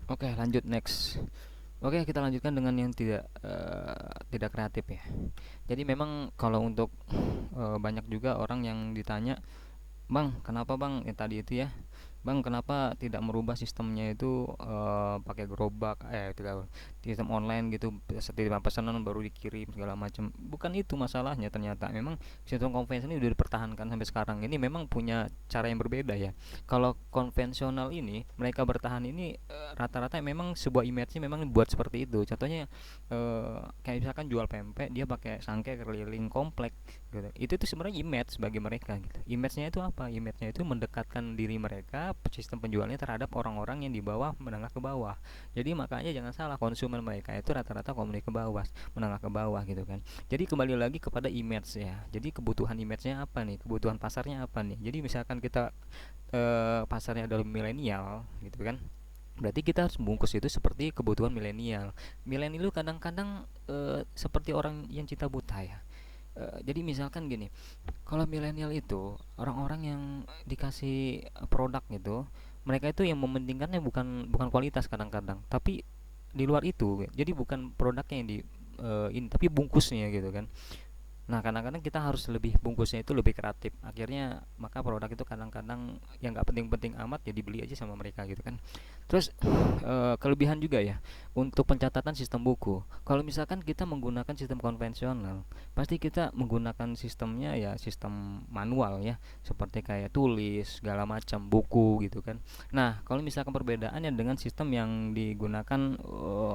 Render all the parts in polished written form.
Oke, lanjut next. Oke, kita lanjutkan dengan yang tidak kreatif ya. Jadi memang kalau untuk banyak juga orang yang ditanya, "Bang, kenapa Bang yang tadi itu ya? Bang, kenapa tidak merubah sistemnya itu pakai gerobak, tidak sistem online gitu, setiap pesanan baru dikirim segala macam." Bukan itu masalahnya ternyata. Memang sistem konvensional ini udah dipertahankan sampai sekarang. Ini memang punya cara yang berbeda ya. Kalau konvensional ini mereka bertahan ini rata-rata memang sebuah image-nya memang buat seperti itu. Contohnya kayak misalkan jual pempek dia pakai sangke keliling komplek gitu. Itu tuh sebenarnya image bagi mereka gitu. Image-nya itu apa? Image-nya itu mendekatkan diri mereka sistem penjualnya terhadap orang-orang yang di bawah menengah ke bawah. Jadi makanya jangan salah, konsumen mereka itu rata-rata komunik ke bawah, menengah ke bawah gitu kan. Jadi kembali lagi kepada image ya. Jadi kebutuhan image-nya apa nih? Kebutuhan pasarnya apa nih? Jadi misalkan kita pasarnya adalah milenial gitu kan, berarti kita harus bungkus itu seperti kebutuhan milenial. Milenial itu kadang-kadang seperti orang yang cinta buta ya. Jadi misalkan gini, kalau milenial itu orang-orang yang dikasih produk gitu, mereka itu yang mementingkannya bukan bukan kualitas kadang-kadang, tapi di luar itu. Jadi bukan produknya yang di ini, tapi bungkusnya gitu kan. Nah, kadang-kadang kita harus lebih bungkusnya itu lebih kreatif. Akhirnya maka produk itu kadang-kadang yang nggak penting-penting amat ya dibeli aja sama mereka gitu kan. Terus kelebihan juga ya untuk pencatatan sistem buku. Kalau misalkan kita menggunakan sistem konvensional, pasti kita menggunakan sistemnya ya sistem manual ya, seperti kayak tulis segala macam buku gitu kan. Nah, kalau misalkan perbedaannya dengan sistem yang digunakan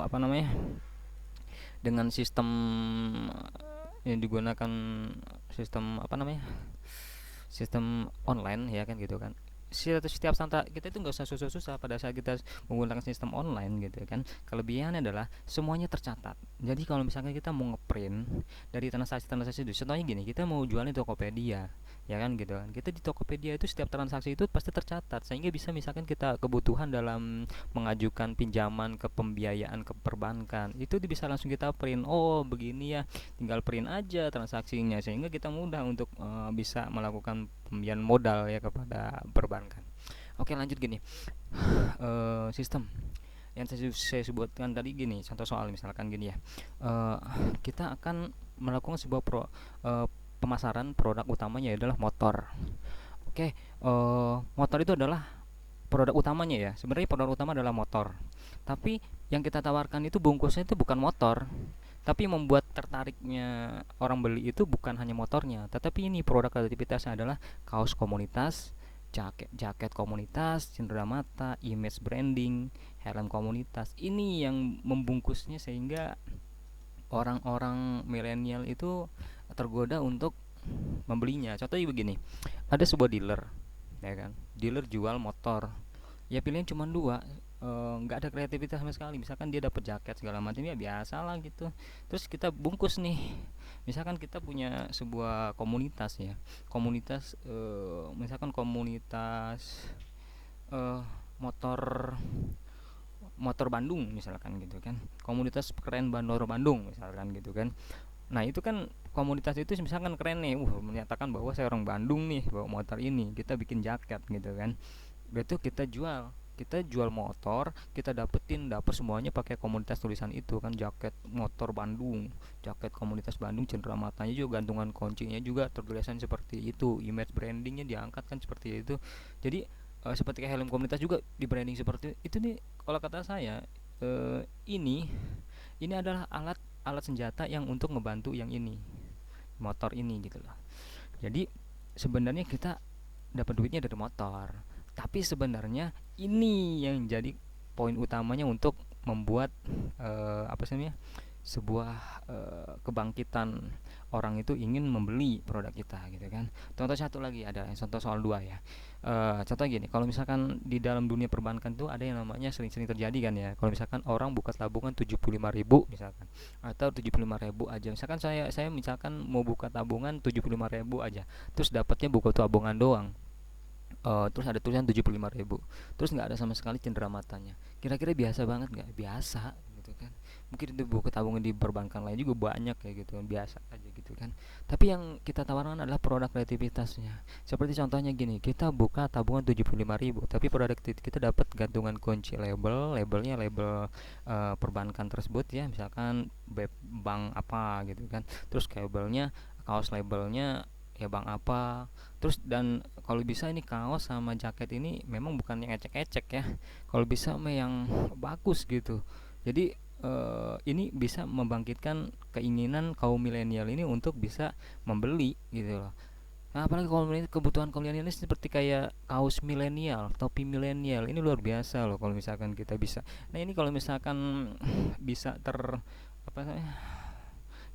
apa namanya? Dengan sistem yang digunakan sistem apa namanya, sistem online ya kan gitu kan. Setiap santa kita itu nggak usah susah-susah pada saat kita menggunakan sistem online gitu kan. Kelebihannya adalah semuanya tercatat. Jadi kalau misalnya kita mau ngeprint dari transaksi-transaksi itu, contohnya gini, kita mau jual di Tokopedia ya kan gitu kan, kita di Tokopedia itu setiap transaksi itu pasti tercatat, sehingga bisa misalkan kita kebutuhan dalam mengajukan pinjaman ke pembiayaan ke perbankan itu bisa langsung kita print, oh begini ya, tinggal print aja transaksinya, sehingga kita mudah untuk bisa melakukan pemberian modal ya kepada perbankan. Oke, lanjut gini. Sistem yang saya sebutkan tadi gini, contoh soal misalkan gini ya. Eh, kita akan melakukan sebuah pemasaran, produk utamanya adalah motor. Oke, motor itu adalah produk utamanya ya. Sebenarnya produk utama adalah motor. Tapi yang kita tawarkan itu bungkusnya itu bukan motor, tapi membuat tertariknya orang beli itu bukan hanya motornya, tetapi ini produk kreativitasnya adalah kaos komunitas, jaket komunitas, cenderamata, image branding, helm komunitas. Ini yang membungkusnya sehingga orang-orang milenial itu tergoda untuk membelinya. Contohnya begini, ada sebuah dealer, ya kan, dealer jual motor, ya pilihan cuma dua, nggak ada kreativitas sama sekali. Misalkan dia dapat jaket segala macam ya biasa lah gitu, terus kita bungkus nih. Misalkan kita punya sebuah komunitas ya, komunitas misalkan komunitas eh, motor motor Bandung misalkan gitu kan, komunitas keren Bandor Bandung misalkan gitu kan. Nah itu kan komunitas itu misalkan keren nih, menyatakan bahwa saya orang Bandung nih bawa motor ini, kita bikin jaket gitu kan. Berarti kita jual motor, kita dapat semuanya pakai komunitas tulisan itu kan, jaket motor Bandung, jaket komunitas Bandung, cendera matanya juga, gantungan kuncinya juga tertulisan seperti itu, image brandingnya diangkat kan seperti itu. Jadi seperti kayak helm komunitas juga di branding seperti itu nih. Kalau kata saya, ini adalah alat alat senjata yang untuk ngebantu yang ini, motor ini gitu loh. Jadi sebenarnya kita dapat duitnya dari motor, tapi sebenarnya ini yang jadi poin utamanya untuk membuat apa sih namanya, sebuah kebangkitan orang itu ingin membeli produk kita gitu kan. Contoh satu lagi ada contoh soal dua ya. Contoh gini, kalau misalkan di dalam dunia perbankan tuh ada yang namanya sering-sering terjadi kan ya. Kalau misalkan orang buka tabungan 75.000 misalkan, atau 75.000 aja. Misalkan saya misalkan mau buka tabungan 75.000 aja, terus dapatnya buka tabungan doang. Terus ada tulisan 75.000, terus nggak ada sama sekali cendera matanya. Kira-kira biasa banget nggak? Biasa gitu kan. Mungkin itu buku tabungan di perbankan lain juga banyak kayak gitu kan, biasa aja gitu kan. Tapi yang kita tawarkan adalah produk kreativitasnya. Seperti contohnya gini, kita buka tabungan 75.000, tapi produk kita dapat gantungan kunci labelnya label perbankan tersebut ya, misalkan bank apa gitu kan. Terus kabelnya, kaos labelnya ya bank apa. Terus dan kalau bisa ini kaos sama jaket ini memang bukan yang ecek-ecek ya, kalau bisa mah yang bagus gitu. Jadi ini bisa membangkitkan keinginan kaum milenial ini untuk bisa membeli gitu loh. Nah, apalagi kalau kebutuhan milenial ini seperti kayak kaos milenial, topi milenial, ini luar biasa loh kalau misalkan kita bisa. Nah, ini kalau misalkan bisa apa namanya,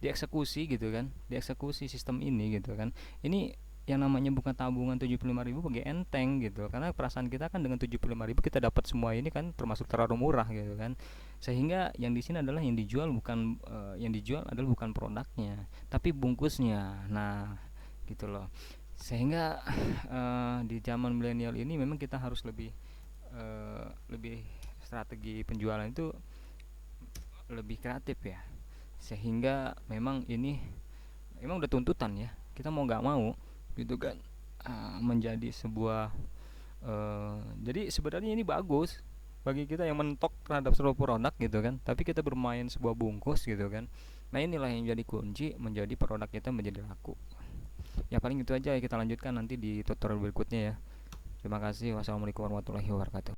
dieksekusi gitu kan, dieksekusi sistem ini gitu kan. Ini yang namanya bukan tabungan 75.000 bagi enteng gitu, karena perasaan kita kan dengan 75.000 kita dapat semua ini kan termasuk terlalu murah gitu kan. Sehingga yang di sini adalah yang dijual bukan yang dijual adalah bukan produknya tapi bungkusnya. Nah gitu loh. Sehingga di zaman milenial ini memang kita harus lebih strategi penjualan itu lebih kreatif ya. Sehingga memang ini emang udah tuntutan ya, kita mau nggak mau gitu kan, menjadi sebuah jadi sebenarnya ini bagus bagi kita yang mentok terhadap seluruh produk gitu kan, tapi kita bermain sebuah bungkus gitu kan. Nah inilah yang jadi kunci menjadi produk kita menjadi laku. Ya paling itu aja ya, kita lanjutkan nanti di tutorial berikutnya ya. Terima kasih. Wassalamualaikum warahmatullahi wabarakatuh.